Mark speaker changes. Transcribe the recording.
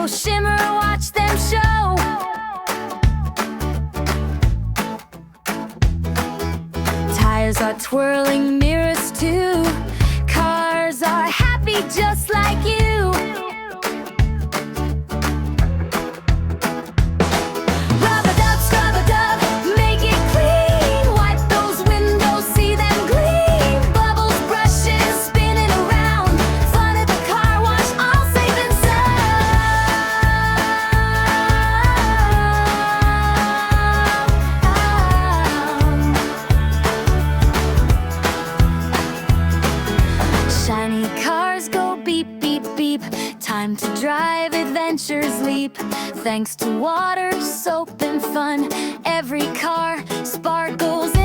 Speaker 1: shimmer, watch them show. Tires are twirling, mirrors too. Cars are happy just like you. Rub-a-dub, scrub-a-dub, make it clean. Wipe those windows, see them gleam. Bubbles, brushes, spinning around. Fun at the car wash, all safe and sound. Shiny cars go beep, beep, beep. Time to drive, adventures leap. Thanks to water, soap, and fun, every car sparkles